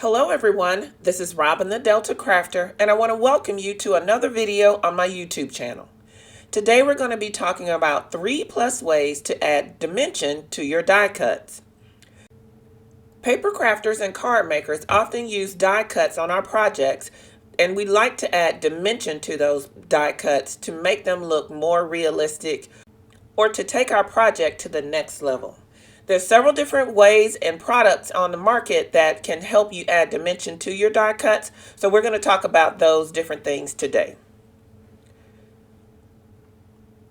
Hello everyone, this is Robin the Delta Crafter and I want to welcome you to another video on my YouTube channel. Today we're going to be talking about 3+ ways to add dimension to your die cuts. Paper crafters and card makers often use die cuts on our projects, and we like to add dimension to those die cuts to make them look more realistic or to take our project to the next level. There's several different ways and products on the market that can help you add dimension to your die cuts, so we're going to talk about those different things today.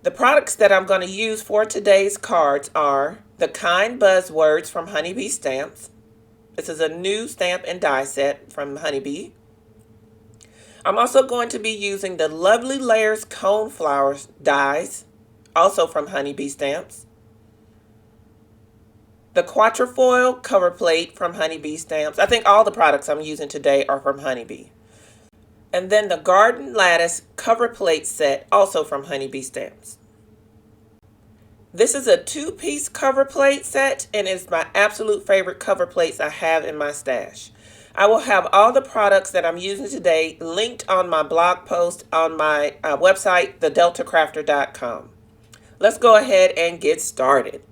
The products that I'm going to use for today's cards are the Kind Buzzwords from Honeybee Stamps. This is a new stamp and die set from Honeybee. I'm also going to be using the Lovely Layers Cone Flowers dies, also from Honeybee Stamps. The Quatrefoil cover plate from Honeybee Stamps. I think all the products I'm using today are from Honeybee. And then the Garden Lattice cover plate set, also from Honeybee Stamps. This is a 2-piece cover plate set and is my absolute favorite cover plates I have in my stash. I will have all the products that I'm using today linked on my blog post on my website, thedeltacrafter.com. Let's go ahead and get started.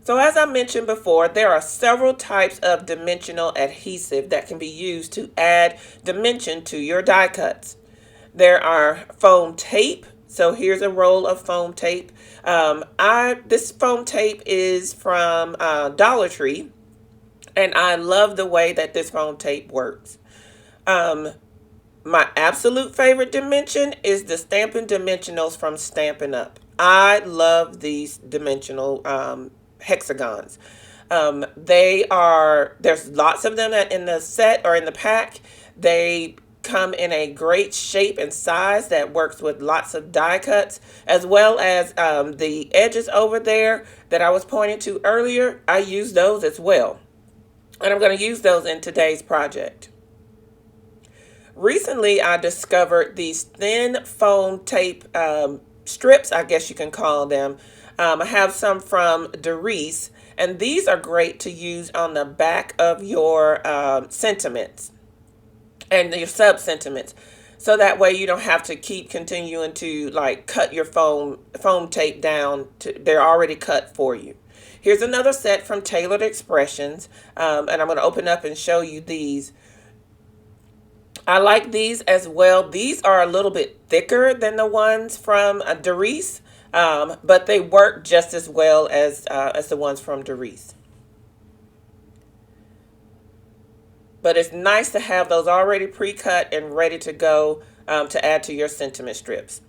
So as I mentioned before, there are several types of dimensional adhesive that can be used to add dimension to your die cuts. There are foam tape. So here's a roll of foam tape. This foam tape is from Dollar Tree, and I love the way that this foam tape works. My absolute favorite dimension is the Stampin' Dimensionals from Stampin' Up. I love these dimensional hexagons. There's lots of them in the set or in the pack. They come in a great shape and size that works with lots of die cuts, as well as the edges over there that I was pointing to earlier. I use those as well, and I'm going to use those in today's project. Recently, I discovered these thin foam tape strips, I guess you can call them. I have some from Darice, and these are great to use on the back of your sentiments and your sub-sentiments. So that way you don't have to keep continuing to cut your foam tape down. They're already cut for you. Here's another set from Tailored Expressions, and I'm going to open up and show you these. I like these as well. These are a little bit thicker than the ones from Darice, but they work just as well as the ones from Darice. But it's nice to have those already pre-cut and ready to go to add to your sentiment strips.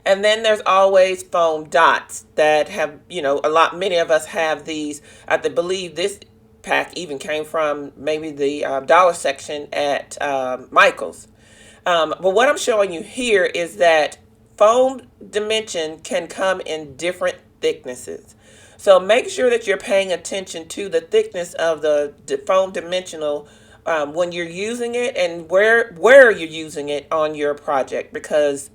And then there's always foam dots that have, many of us have these. I believe this pack even came from maybe the dollar section at Michael's. But what I'm showing you here is that foam dimension can come in different thicknesses. So make sure that you're paying attention to the thickness of the foam dimensional when you're using it, and where you're using it on your project, because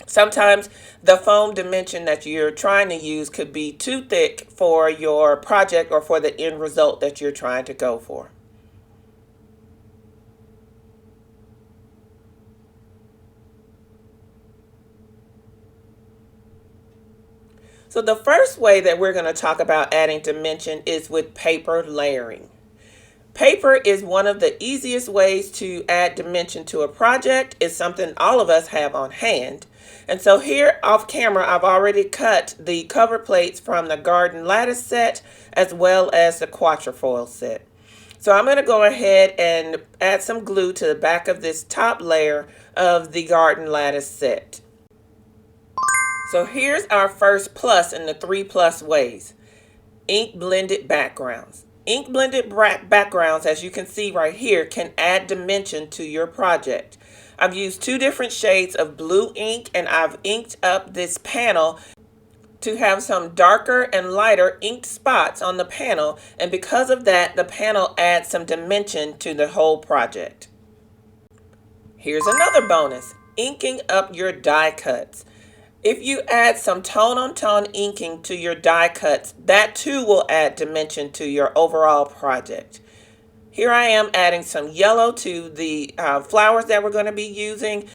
sometimes the foam dimension that you're trying to use could be too thick for your project or for the end result that you're trying to go for. So the first way that we're going to talk about adding dimension is with paper layering. Paper is one of the easiest ways to add dimension to a project. It's something all of us have on hand. And so here off camera, I've already cut the cover plates from the Garden Lattice set as well as the Quatrefoil set. So I'm going to go ahead and add some glue to the back of this top layer of the Garden Lattice set. So here's our first plus in the 3+ ways: ink blended backgrounds. Ink blended backgrounds, as you can see right here, can add dimension to your project. I've used 2 different shades of blue ink, and I've inked up this panel to have some darker and lighter inked spots on the panel, and because of that, the panel adds some dimension to the whole project. Here's another bonus: inking up your die cuts. If you add some tone-on-tone inking to your die cuts, that too will add dimension to your overall project. Here I am adding some yellow to the flowers that we're going to be using,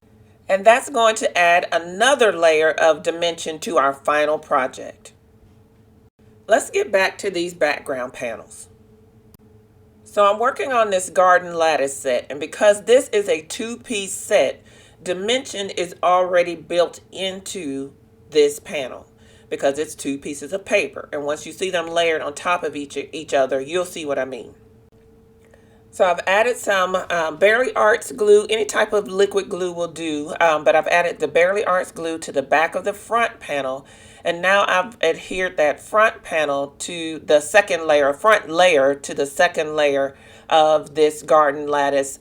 and that's going to add another layer of dimension to our final project. Let's get back to these background panels. So I'm working on this garden lattice set, and because this is a two-piece set, dimension is already built into this panel because it's two pieces of paper, and once you see them layered on top of each other, you'll see what I mean. So I've added some Bearly Arts glue. Any type of liquid glue will do, but I've added the Bearly Arts glue to the back of the front panel, and now I've adhered that front panel to the second layer, front layer to the second layer of this garden lattice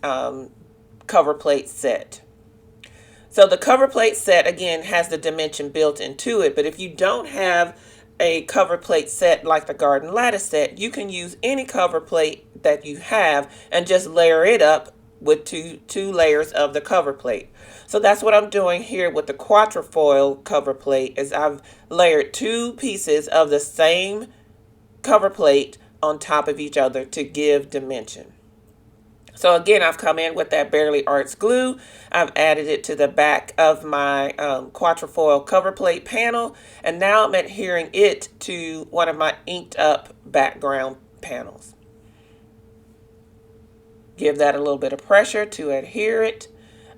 cover plate set. So the cover plate set, again, has the dimension built into it, but if you don't have a cover plate set like the garden lattice set, you can use any cover plate that you have and just layer it up with two layers of the cover plate. So that's what I'm doing here with the quatrefoil cover plate, is I've layered two pieces of the same cover plate on top of each other to give dimension. So again, I've come in with that Bearly Arts glue. I've added it to the back of my quatrefoil cover plate panel, and now I'm adhering it to one of my inked up background panels. Give that a little bit of pressure to adhere it.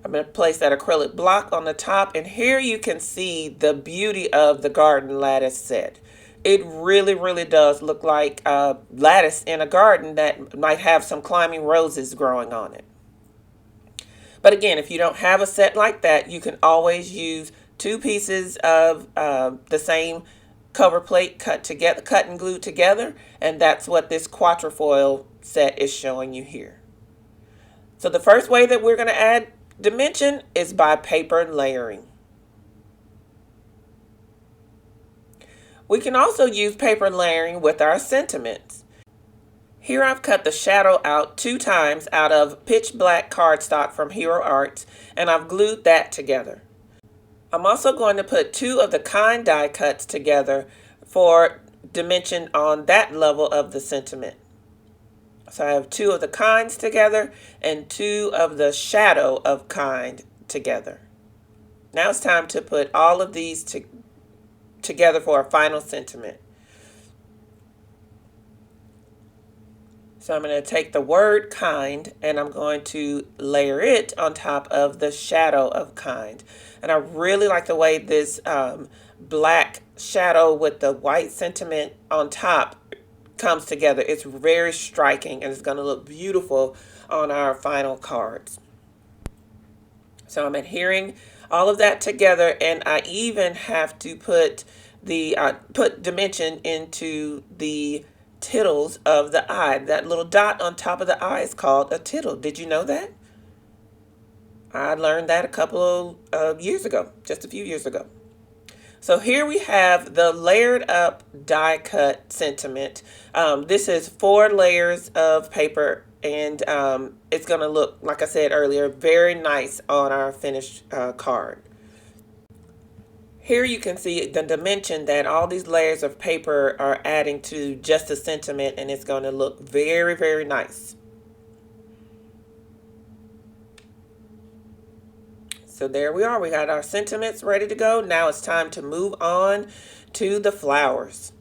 I'm going to place that acrylic block on the top, and here you can see the beauty of the garden lattice set. It really, really does look like a lattice in a garden that might have some climbing roses growing on it. But again, if you don't have a set like that, you can always use two pieces of the same cover plate cut and glued together, and that's what this quatrefoil set is showing you here. So the first way that we're going to add dimension is by paper layering. We can also use paper layering with our sentiments. Here I've cut the shadow out 2 times out of pitch black cardstock from Hero Arts, and I've glued that together. I'm also going to put 2 of the kind die cuts together for dimension on that level of the sentiment. So I have 2 of the kinds together and 2 of the shadow of kind together. Now it's time to put all of these together for a final sentiment. So I'm going to take the word kind and I'm going to layer it on top of the shadow of kind. And I really like the way this black shadow with the white sentiment on top comes together. It's very striking and it's going to look beautiful on our final cards. So I'm adhering all of that together, and I even have to put dimension into the tittles of the eye. That little dot on top of the eye is called a tittle. Did you know that? I learned that a couple of years ago, just a few years ago. So here we have the layered up die cut sentiment. This is 4 layers of paper, and it's going to look, like I said earlier, very nice on our finished card. Here you can see the dimension that all these layers of paper are adding to just the sentiment, and it's going to look very, very nice. So there we are. We got our sentiments ready to go. Now it's time to move on to the flowers.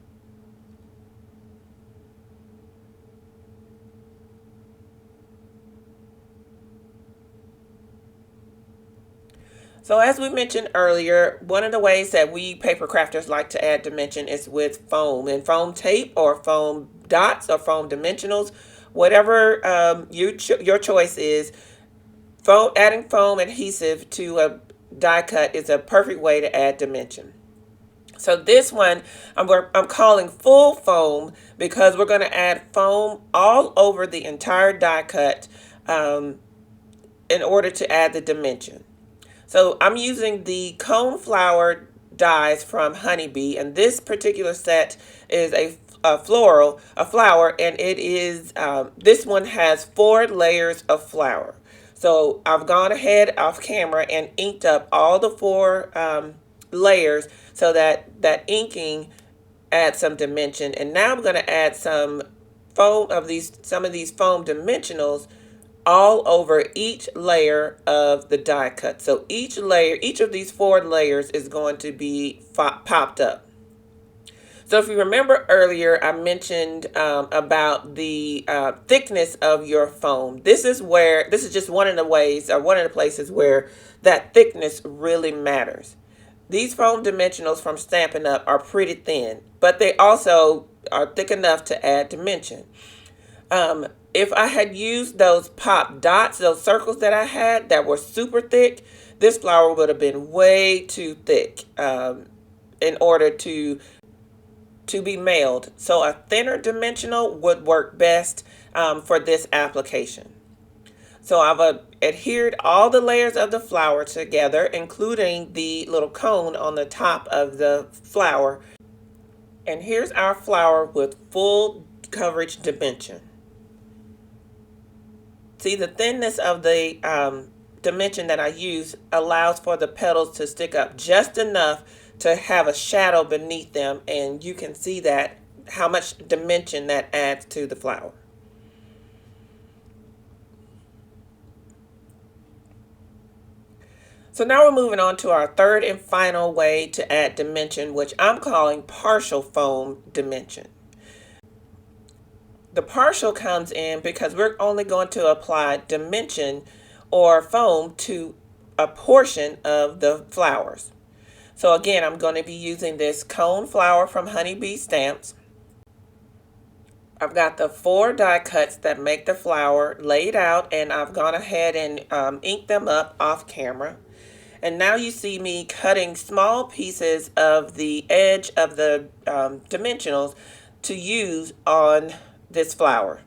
So as we mentioned earlier, one of the ways that we paper crafters like to add dimension is with foam and foam tape or foam dots or foam dimensionals, whatever your choice is. Adding foam adhesive to a die cut is a perfect way to add dimension. So this one I'm calling full foam because we're going to add foam all over the entire die cut in order to add the dimension. So I'm using the cone flower dies from Honeybee, and this particular set is a flower, and it is this one has 4 layers of flower. So I've gone ahead off camera and inked up all the 4 layers so that that inking adds some dimension. And now I'm going to add some foam of some of these foam dimensionals all over each layer of the die cut. So each layer, each of these 4 layers is going to be popped up. So if you remember earlier, I mentioned about the thickness of your foam. This is just one of the ways, or one of the places where that thickness really matters. These foam dimensionals from Stampin' Up! Are pretty thin, but they also are thick enough to add dimension. If I had used those pop dots, those circles that I had that were super thick, this flower would have been way too thick in order to be mailed. So a thinner dimensional would work best for this application. So I've adhered all the layers of the flower together, including the little cone on the top of the flower. And here's our flower with full coverage dimension. See, the thinness of the dimension that I use allows for the petals to stick up just enough to have a shadow beneath them, and you can see that how much dimension that adds to the flower. So now we're moving on to our third and final way to add dimension, which I'm calling partial foam dimension. The partial comes in because we're only going to apply dimension or foam to a portion of the flowers. So again, I'm going to be using this cone flower from Honeybee Stamps. I've got the 4 die cuts that make the flower laid out, and I've gone ahead and inked them up off camera. And now you see me cutting small pieces of the edge of the dimensionals to use on this flower.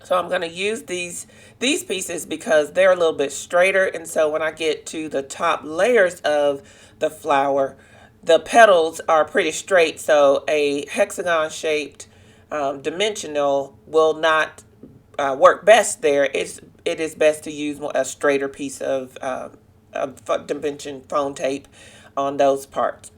So I'm going to use these pieces because they're a little bit straighter, and so when I get to the top layers of the flower, the petals are pretty straight, so a hexagon shaped dimensional will not work best there. It is best to use a straighter piece of dimension foam tape on those parts.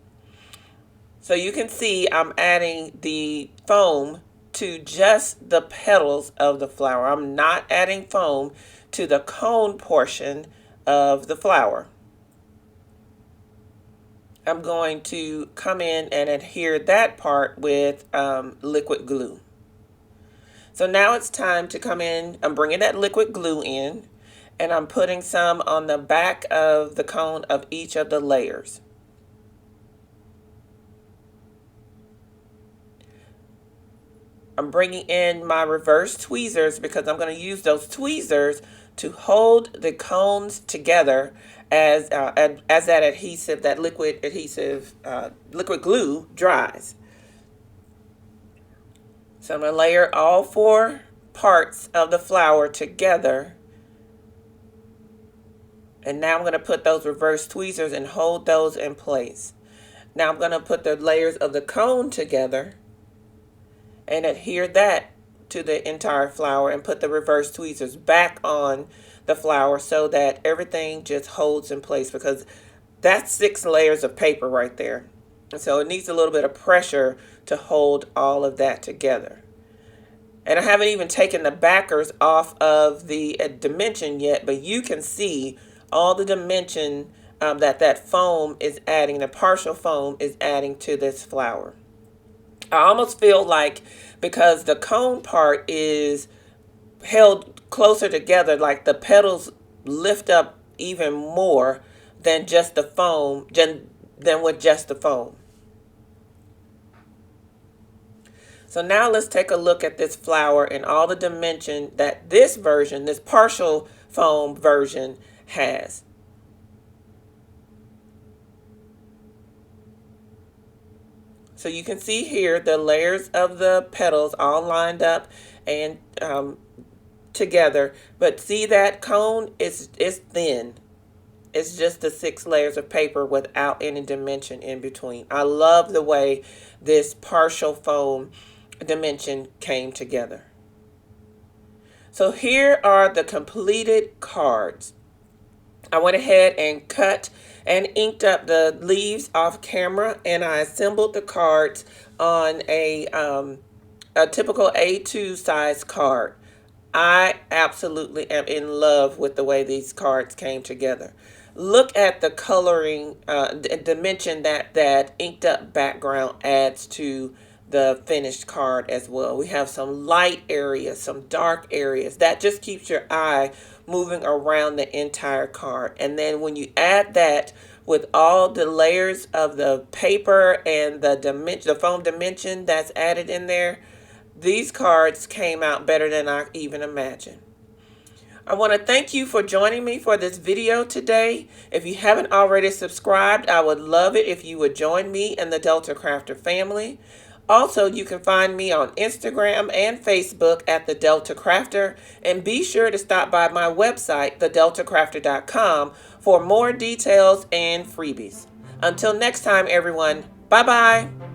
So you can see I'm adding the foam to just the petals of the flower. I'm not adding foam to the cone portion of the flower. I'm going to come in and adhere that part with liquid glue. So now it's time to come in. I'm bringing that liquid glue in, and I'm putting some on the back of the cone of each of the layers. I'm bringing in my reverse tweezers because I'm going to use those tweezers to hold the cones together as that adhesive, that liquid glue dries. So I'm going to layer all 4 parts of the flower together. And now I'm going to put those reverse tweezers and hold those in place. Now I'm going to put the layers of the cone together and adhere that to the entire flower and put the reverse tweezers back on the flower so that everything just holds in place, because that's 6 layers of paper right there. And so it needs a little bit of pressure to hold all of that together. And I haven't even taken the backers off of the dimension yet, but you can see all the dimension that foam is adding, the partial foam is adding to this flower. I almost feel like, because the cone part is held closer together, like the petals lift up even more than just the foam, than with just the foam. So now let's take a look at this flower and all the dimension that this version, this partial foam version, has. So you can see here the layers of the petals all lined up and together. But see, that cone is thin. It's just the 6 layers of paper without any dimension in between. I love the way this partial foam dimension came together. So here are the completed cards. I went ahead and cut and inked up the leaves off camera, and I assembled the cards on a typical A2 size card. I absolutely am in love with the way these cards came together. Look at the coloring dimension that inked up background adds to the finished card as well. We have some light areas, some dark areas. That just keeps your eye moving around the entire card. And then when you add that with all the layers of the paper and the foam dimension that's added in there, these cards came out better than I even imagined. I want to thank you for joining me for this video today. If you haven't already subscribed, I would love it if you would join me and the Delta Crafter family. Also, you can find me on Instagram and Facebook at The Delta Crafter, and be sure to stop by my website, thedeltacrafter.com, for more details and freebies. Until next time, everyone, bye-bye.